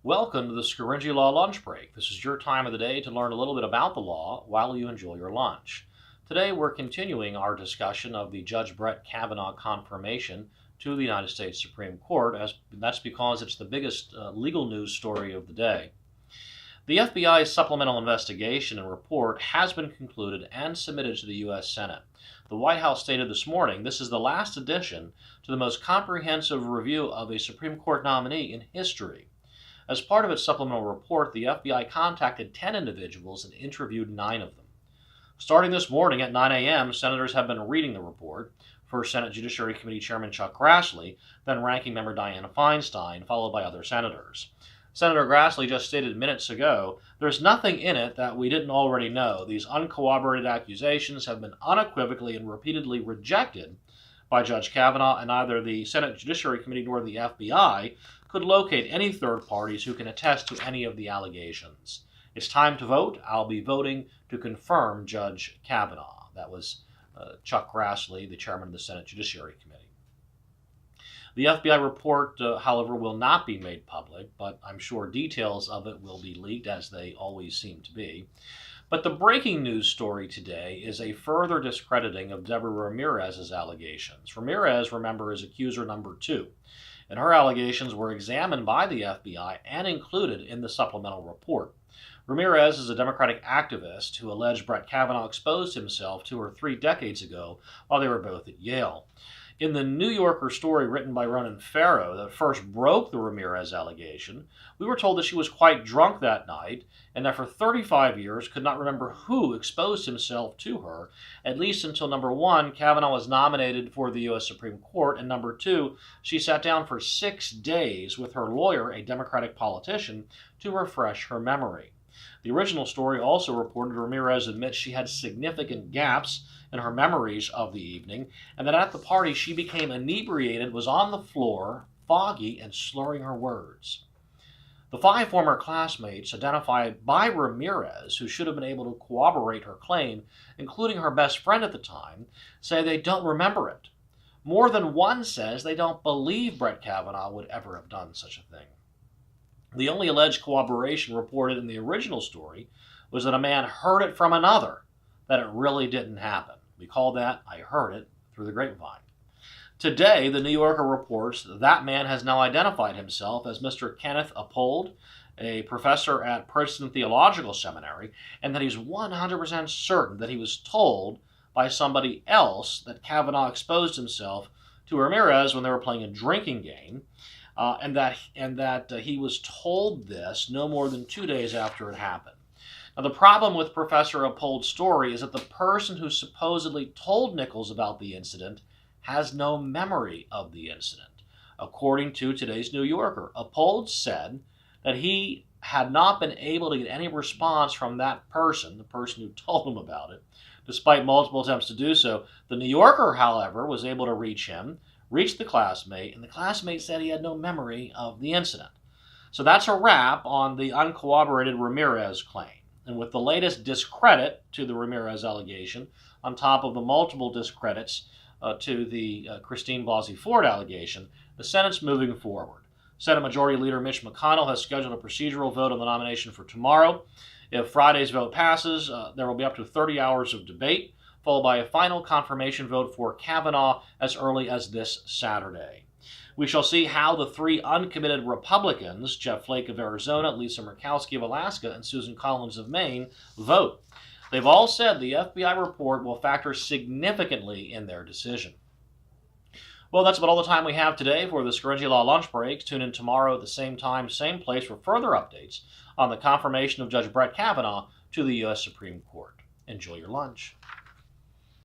Welcome to the Scaringi Law Lunch Break. This is your time of the day to learn a little bit about the law while you enjoy your lunch. Today we're continuing our discussion of the Judge Brett Kavanaugh confirmation to the United States Supreme Court, as that's because it's the biggest legal news story of the day. The FBI's supplemental investigation and report has been concluded and submitted to the U.S. Senate. The White House stated this morning this is the last addition to the most comprehensive review of a Supreme Court nominee in history. As part of its supplemental report, the FBI contacted 10 individuals and interviewed 9 of them. Starting this morning at 9 a.m., senators have been reading the report. First Senate Judiciary Committee Chairman Chuck Grassley, then Ranking Member Dianne Feinstein, followed by other senators. Senator Grassley just stated minutes ago, "There's nothing in it that we didn't already know. These uncorroborated accusations have been unequivocally and repeatedly rejected by Judge Kavanaugh, and neither the Senate Judiciary Committee nor the FBI could locate any third parties who can attest to any of the allegations. It's time to vote. I'll be voting to confirm Judge Kavanaugh." That was Chuck Grassley, the chairman of the Senate Judiciary Committee. The FBI report, however, will not be made public, but I'm sure details of it will be leaked, as they always seem to be. But the breaking news story today is a further discrediting of Deborah Ramirez's allegations. Ramirez, remember, is accuser number 2. And her allegations were examined by the FBI and included in the supplemental report. Ramirez is a Democratic activist who alleged Brett Kavanaugh exposed himself to her 3 decades ago while they were both at Yale. In the New Yorker story written by Ronan Farrow that first broke the Ramirez allegation, we were told that she was quite drunk that night and that for 35 years could not remember who exposed himself to her, at least until, number 1, Kavanaugh was nominated for the U.S. Supreme Court, and number 2, she sat down for 6 days with her lawyer, a Democratic politician, to refresh her memory. The original story also reported Ramirez admits she had significant gaps in her memories of the evening, and that at the party she became inebriated, was on the floor, foggy, and slurring her words. The 5 former classmates identified by Ramirez, who should have been able to corroborate her claim, including her best friend at the time, say they don't remember it. More than one says they don't believe Brett Kavanaugh would ever have done such a thing. The only alleged corroboration reported in the original story was that a man heard it from another, that it really didn't happen. We call that "I heard it" through the grapevine. Today, the New Yorker reports that man has now identified himself as Mr. Kenneth Appold, a professor at Princeton Theological Seminary, and that he's 100% certain that he was told by somebody else that Kavanaugh exposed himself to Ramirez when they were playing a drinking game, and that he was told this no more than 2 days after it happened. Now, the problem with Professor Appold's story is that the person who supposedly told Nichols about the incident has no memory of the incident. According to today's New Yorker, Appold said that he had not been able to get any response from that person, the person who told him about it, despite multiple attempts to do so. The New Yorker, however, was able to reach him, reached the classmate, and the classmate said he had no memory of the incident. So that's a wrap on the uncorroborated Ramirez claim. And with the latest discredit to the Ramirez allegation, on top of the multiple discredits to the Christine Blasey Ford allegation, the Senate's moving forward. Senate Majority Leader Mitch McConnell has scheduled a procedural vote on the nomination for tomorrow. If Friday's vote passes, there will be up to 30 hours of debate, followed by a final confirmation vote for Kavanaugh as early as this Saturday. We shall see how the 3 uncommitted Republicans, Jeff Flake of Arizona, Lisa Murkowski of Alaska, and Susan Collins of Maine, vote. They've all said the FBI report will factor significantly in their decision. Well, that's about all the time we have today for the Scaringi Law Lunch Breaks. Tune in tomorrow at the same time, same place for further updates on the confirmation of Judge Brett Kavanaugh to the U.S. Supreme Court. Enjoy your lunch.